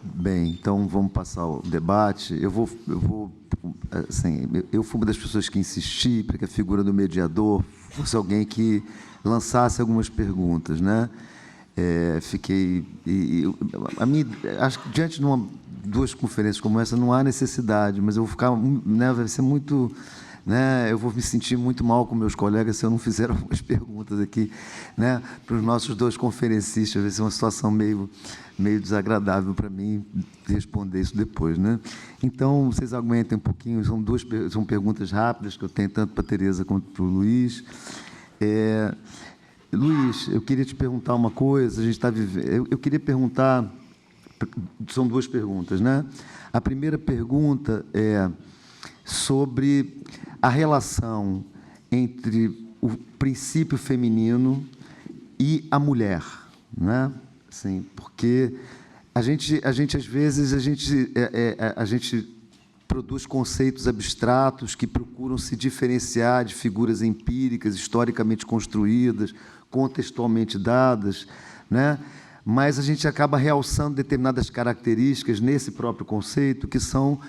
Bem, então vamos passar o debate. Assim, eu fui uma das pessoas que insisti para que a figura do mediador fosse alguém que lançasse algumas perguntas, né? A mim, acho que diante de duas conferências como essa não há necessidade, mas eu vou ficar, né, vai ser muito, né, eu vou me sentir muito mal com meus colegas se eu não fizer algumas perguntas aqui, né, para os nossos dois conferencistas. Vai ser uma situação meio desagradável para mim responder isso depois, né? Então, vocês aguentem um pouquinho, são perguntas rápidas que eu tenho tanto para a Tereza quanto para o Luiz. Luiz, eu queria te perguntar uma coisa. A gente está vivendo. Eu queria perguntar. São duas perguntas, né? A primeira pergunta é sobre a relação entre o princípio feminino e a mulher, né? Assim, porque a gente às vezes a gente produz conceitos abstratos que procuram se diferenciar de figuras empíricas, historicamente construídas, contextualmente dadas, né? Mas a gente acaba realçando determinadas características nesse próprio conceito que são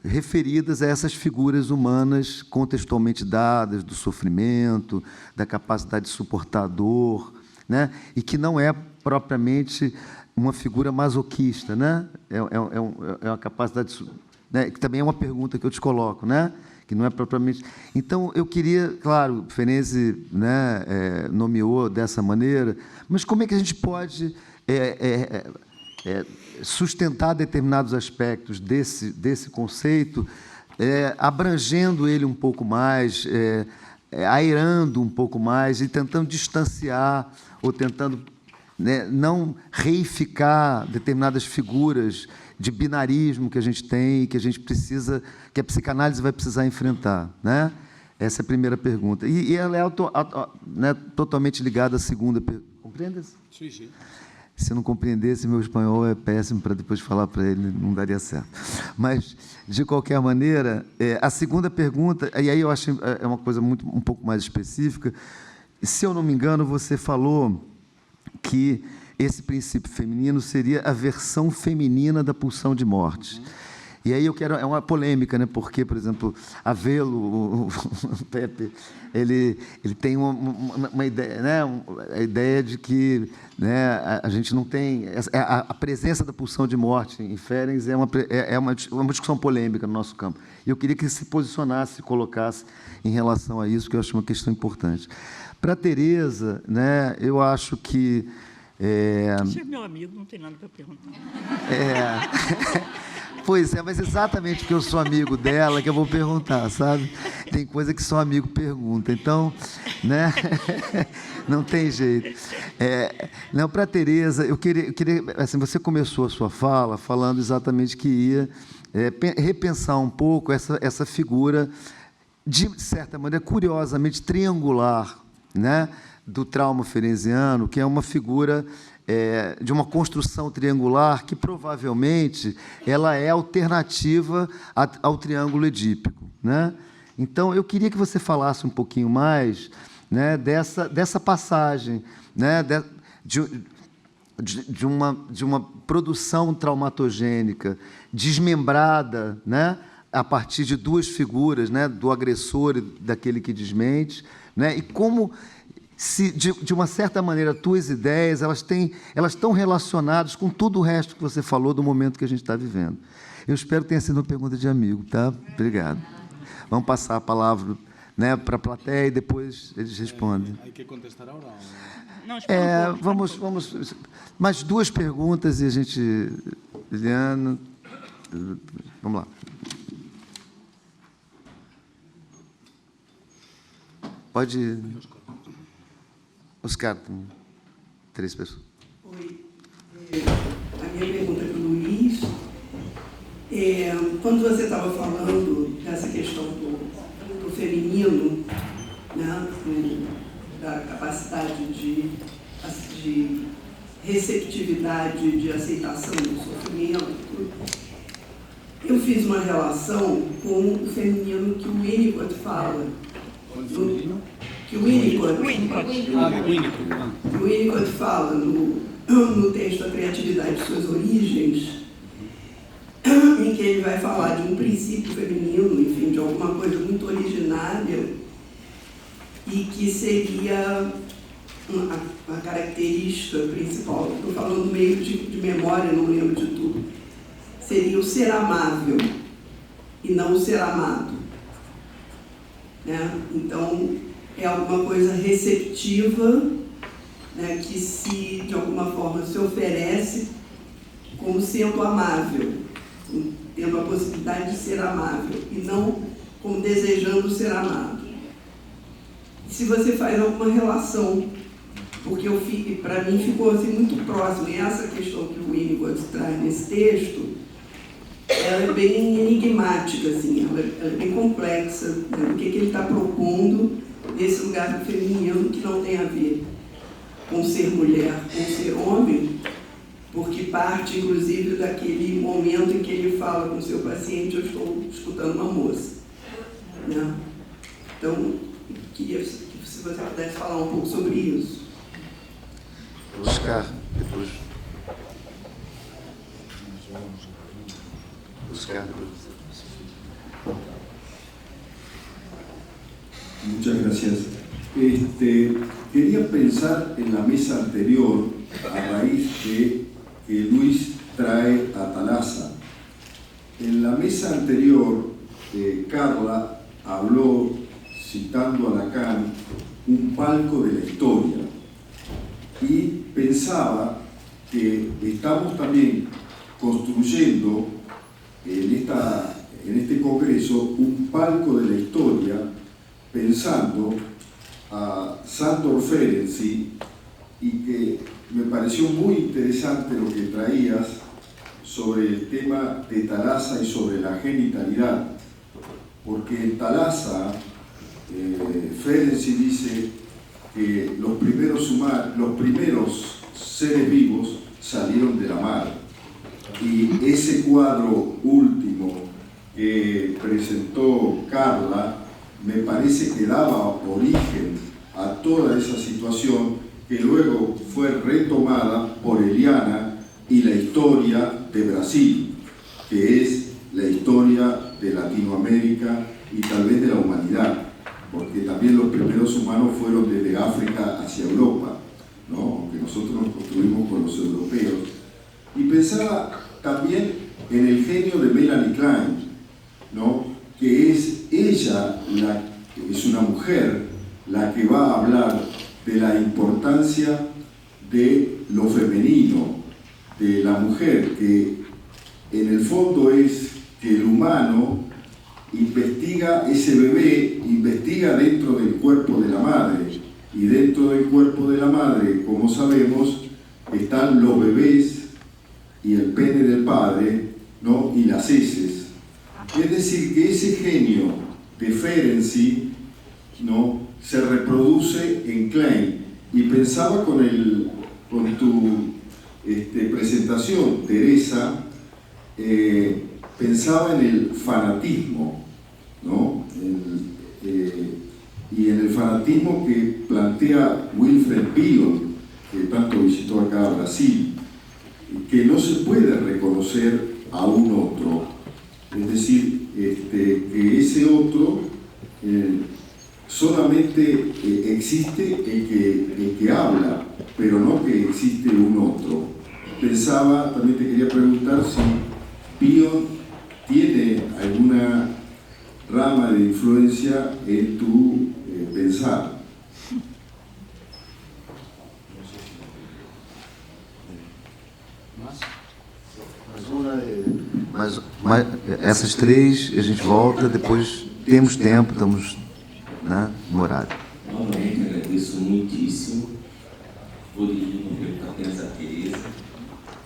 referidas a essas figuras humanas contextualmente dadas, do sofrimento, da capacidade de suportar a dor, né? E que não é propriamente uma figura masoquista, né? É uma capacidade, né? Que também é uma pergunta que eu te coloco, né? Que não é propriamente. Então, eu queria, claro, Ferenczi, né, nomeou dessa maneira, mas como é que a gente pode sustentar determinados aspectos desse conceito, abrangendo ele um pouco mais, airando um pouco mais e tentando distanciar ou tentando, né, não reificar determinadas figuras de binarismo que a gente tem, que a gente precisa, que a psicanálise vai precisar enfrentar, né? Essa é a primeira pergunta. E ela é né, totalmente ligada à segunda pergunta. Compreendes? Sim, sim. Se eu não compreendesse, meu espanhol é péssimo para depois falar para ele, não daria certo. Mas, de qualquer maneira, a segunda pergunta, e aí eu acho é uma coisa um pouco mais específica. Se eu não me engano, você falou que esse princípio feminino seria a versão feminina da pulsão de morte. E aí eu quero... É uma polêmica, né? Porque, por exemplo, Avelo, o Pepe, ele tem uma ideia, né? A ideia de que, né, a gente não tem... A presença da pulsão de morte em Ferenczi é uma discussão polêmica no nosso campo. E eu queria que se posicionasse, se colocasse em relação a isso, que eu acho uma questão importante. Para a Tereza, né, eu acho que... Você é meu amigo, não tem nada para perguntar. Pois é, mas exatamente porque eu sou amigo dela que eu vou perguntar, sabe? Tem coisa que só amigo pergunta, então, né? Não tem jeito. Não, para a Tereza, eu queria, assim, você começou a sua fala falando exatamente que ia repensar um pouco essa figura, de certa maneira, curiosamente triangular, né, do trauma ferenciano, que é uma figura de uma construção triangular que, provavelmente, ela é alternativa ao triângulo edípico, né? Então, eu queria que você falasse um pouquinho mais, né, dessa passagem, né, de uma produção traumatogênica desmembrada, né, a partir de duas figuras, né, do agressor e daquele que desmente, né, e como... Se, de uma certa maneira, tuas ideias elas estão relacionadas com tudo o resto que você falou do momento que a gente está vivendo. Eu espero que tenha sido uma pergunta de amigo, tá? Obrigado. Vamos passar a palavra, né, para a plateia e depois eles respondem. Hay que contestar ahora. Não, espera um pouco. Vamos... Mais duas perguntas e a gente... Liliana... Vamos lá. Pode... Oscar, tem 3 pessoas. Oi. A minha pergunta é para o Luiz. Quando você estava falando dessa questão do feminino, né, da capacidade de receptividade, de aceitação do sofrimento, eu fiz uma relação com o feminino que o Winnicott fala. Que o Winnicott fala no texto A Criatividade de Suas Origens, em que ele vai falar de um princípio feminino, enfim, de alguma coisa muito originária, e que seria uma característica principal. Estou falando meio de memória, não lembro de tudo. Seria o ser amável e não o ser amado. Né? Então, é alguma coisa receptiva, né, que de alguma forma se oferece como sendo amável, tendo a possibilidade de ser amável, e não como desejando ser amado. Se você faz alguma relação, porque para mim ficou assim, muito próximo, e essa questão que o Winnicott traz nesse texto, ela é bem enigmática, assim, ela é bem complexa, né, o que ele está propondo nesse lugar do feminino que não tem a ver com ser mulher, com ser homem, porque parte, inclusive, daquele momento em que ele fala com o seu paciente: eu estou escutando uma moça. Né? Então, queria que se você pudesse falar um pouco sobre isso. Oscar, depois. Oscar, depois. Muchas gracias. Quería pensar en la mesa anterior a raíz de que Luis trae a Thalassa. En la mesa anterior, Carla habló, citando a Lacan, un palco de la historia, y pensaba que estamos también construyendo en este congreso un palco de la historia, pensando a Sándor Ferenczi, y que me pareció muy interesante lo que traías sobre el tema de Thalassa y sobre la genitalidad, porque en Thalassa Ferenczi dice que los primeros seres vivos salieron de la madre, y ese cuadro último que presentó Carla me parece que daba origen a toda esa situación, que luego fue retomada por Eliana y la historia de Brasil, que es la historia de Latinoamérica y tal vez de la humanidad, porque también los primeros humanos fueron desde África hacia Europa, ¿no? Aunque nosotros nos construimos con los europeos. Y pensaba también en el genio de Melanie Klein, ¿no? Que es ella, es una mujer, la que va a hablar de la importancia de lo femenino, de la mujer, que en el fondo es que el humano investiga ese bebé, investiga dentro del cuerpo de la madre, y dentro del cuerpo de la madre, como sabemos, están los bebés y el pene del padre, ¿no? Y las heces. Es decir, que ese genio de Ferenczi, ¿no? Se reproduce en Klein. Y pensaba con tu presentación, Teresa, pensaba en el fanatismo, ¿no? Y en el fanatismo que plantea Wilfred Bion, que tanto visitó acá a Brasil, que no se puede reconocer a un otro, es decir, que ese otro solamente existe el que habla, pero no que existe un otro. Pensaba, también te quería preguntar si Bion tiene alguna rama de influencia en tu pensar. Mas essas três a gente volta, depois temos tempo, estamos, né, no horário. Novamente agradeço muitíssimo. Vou dirigir uma pergunta apenas a Teresa.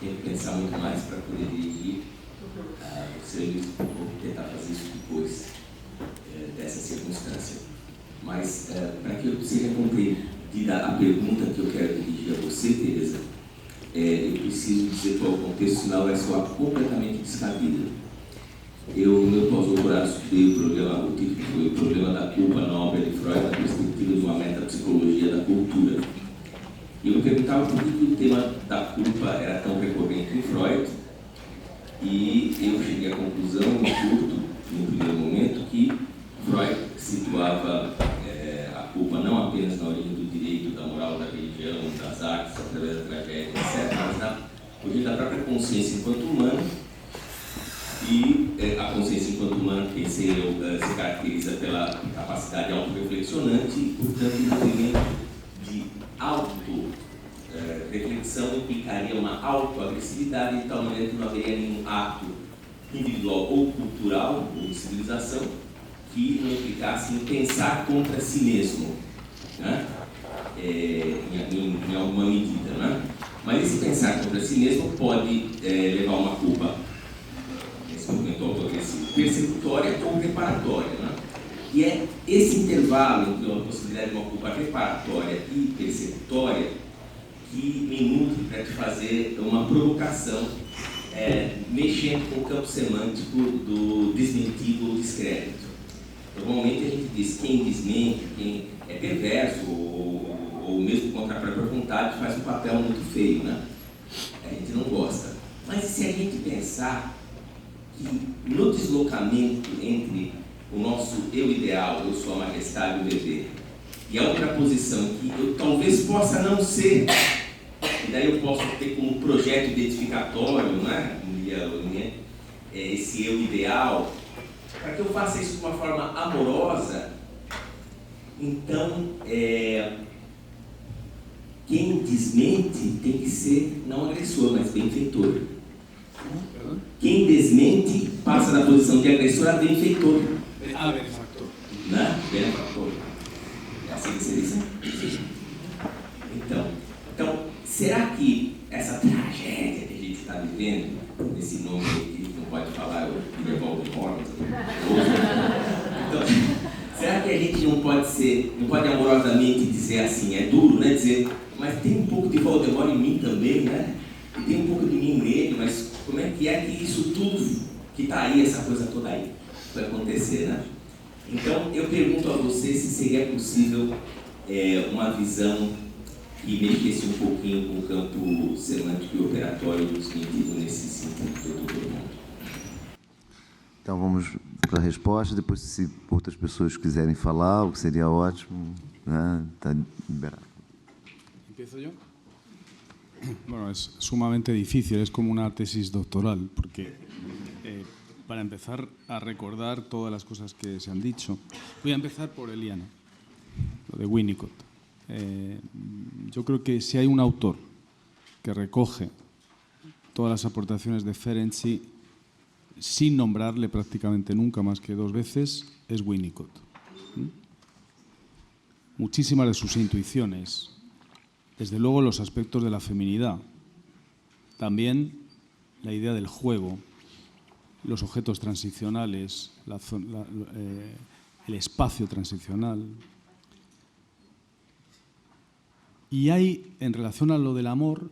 Tenho que pensar muito mais para poder dirigir. Vou tentar fazer isso depois dessa circunstância. Mas para que eu seja compreendida a pergunta que eu quero dirigir a você, Teresa, eu preciso dizer qual é o contexto, senão vai soar completamente descabido. Eu, no meu pós-doutorado, estudei o título foi o problema da culpa na obra de Freud, na perspectiva de uma metapsicologia da cultura. E eu me perguntava por que o tema da culpa era tão recorrente em Freud, E eu cheguei à conclusão, em curto, no primeiro momento, que Freud situava a culpa não apenas na origem do direito, da moral, da religião, das artes, através da tragédia, etc., mas na origem da própria consciência enquanto humano. E a consciência enquanto humano, pensei eu, se caracteriza pela capacidade autorreflexionante e, portanto, o movimento de auto-reflexão implicaria uma autoagressividade, de tal maneira que não haveria nenhum ato individual ou cultural, ou de civilização, que não implicasse em pensar contra si mesmo, né? Em alguma medida. Né? Mas esse pensar contra si mesmo pode levar a uma culpa, nesse movimento autoagressivo, persecutória ou reparatória. Né? E é esse intervalo entre a possibilidade de uma culpa reparatória e persecutória que me nutre para te fazer uma provocação, mexendo com o campo semântico do desmentido ou descrédito. Normalmente a gente diz quem desmente, quem é perverso ou mesmo contra a própria vontade faz um papel muito feio, né? A gente não gosta. Mas e se a gente pensar que no deslocamento entre o nosso eu ideal, eu sou a majestade, o dever, e a outra posição que eu talvez possa não ser, e daí eu posso ter como projeto identificatório, né? Esse eu ideal, para que eu faça isso de uma forma amorosa, então quem desmente tem que ser não agressor, mas benfeitor. Quem desmente passa da posição de agressor a benfeitor. Benefactor. Né? Benefactor. É assim que se diz. Então, será que essa tragédia que a gente está vivendo, esse nome que não pode falar, o Voldemort, então, será que a gente não pode amorosamente dizer assim, é duro, né, dizer, mas tem um pouco de Voldemort em mim também, né, e tem um pouco de mim nele, mas como é que isso tudo que está aí, essa coisa toda aí, vai acontecer, né? Então, eu pergunto a você se seria possível uma visão que mexesse um pouquinho com o campo semântico e operatório do sentido nesse sentido de todo mundo. Então vamos para a resposta, depois se outras pessoas quiserem falar, o que seria ótimo, né? Está liberado. ¿Empiezo yo? Bueno, es sumamente difícil, es como una tesis doctoral, porque para empezar a recordar todas las cosas que se han dicho, voy a empezar por Eliana, lo de Winnicott. Yo creo que si hay un autor que recoge todas las aportaciones de Ferenczi sin nombrarle prácticamente nunca más que 2 veces, es Winnicott. Muchísimas de sus intuiciones, desde luego los aspectos de la feminidad, también la idea del juego, los objetos transicionales, el espacio transicional. Y hay, en relación a lo del amor,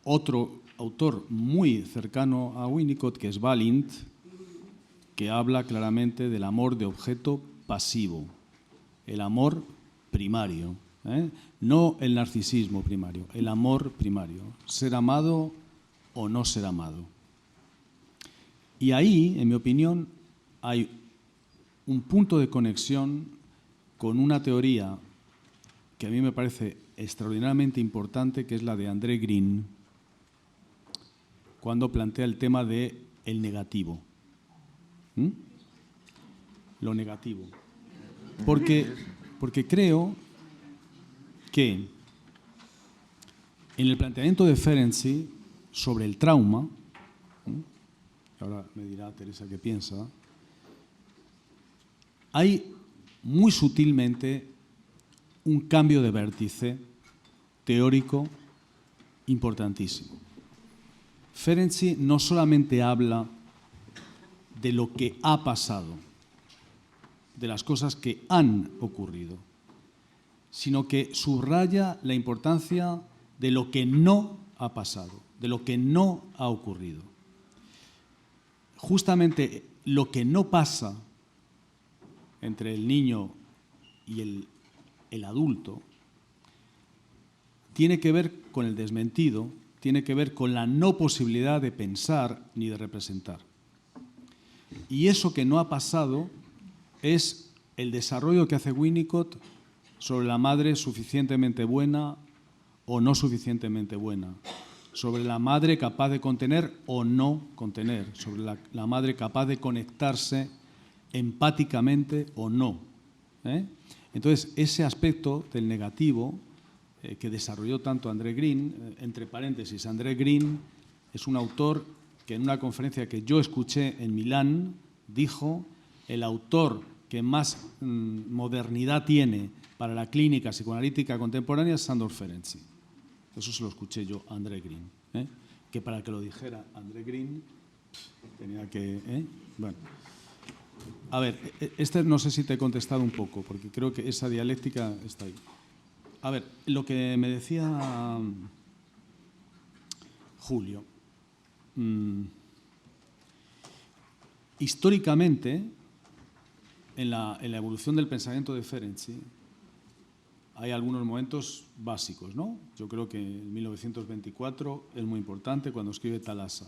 otro autor muy cercano a Winnicott, que es Balint, que habla claramente del amor de objeto pasivo, el amor primario, no el narcisismo primario, el amor primario, ser amado o no ser amado. Y ahí, en mi opinión, hay un punto de conexión con una teoría que a mí me parece extraordinariamente importante, que es la de André Green, cuando plantea el tema de el negativo. Lo negativo. Porque creo que en el planteamiento de Ferenczi sobre el trauma, ahora me dirá Teresa qué piensa, hay muy sutilmente un cambio de vértice teórico importantísimo. Ferenczi no solamente habla de lo que ha pasado, de las cosas que han ocurrido, sino que subraya la importancia de lo que no ha pasado, de lo que no ha ocurrido. Justamente lo que no pasa entre el niño y el adulto tiene que ver con el desmentido, tiene que ver con la no posibilidad de pensar ni de representar. Y eso que no ha pasado es el desarrollo que hace Winnicott sobre la madre suficientemente buena o no suficientemente buena, sobre la madre capaz de contener o no contener, sobre la madre capaz de conectarse empáticamente o no. Entonces, ese aspecto del negativo que desarrolló tanto André Green, entre paréntesis, André Green es un autor que en una conferencia que yo escuché en Milán dijo: el autor que más modernidad tiene para la clínica psicoanalítica contemporánea es Sándor Ferenczi. Eso se lo escuché yo a André Green. Que para que lo dijera André Green tenía que... Bueno. A ver, no sé si te he contestado un poco, porque creo que esa dialéctica está ahí. A ver, lo que me decía Julio. Históricamente, en la evolución del pensamiento de Ferenczi, hay algunos momentos básicos, ¿no? Yo creo que en 1924 es muy importante cuando escribe Thalassa.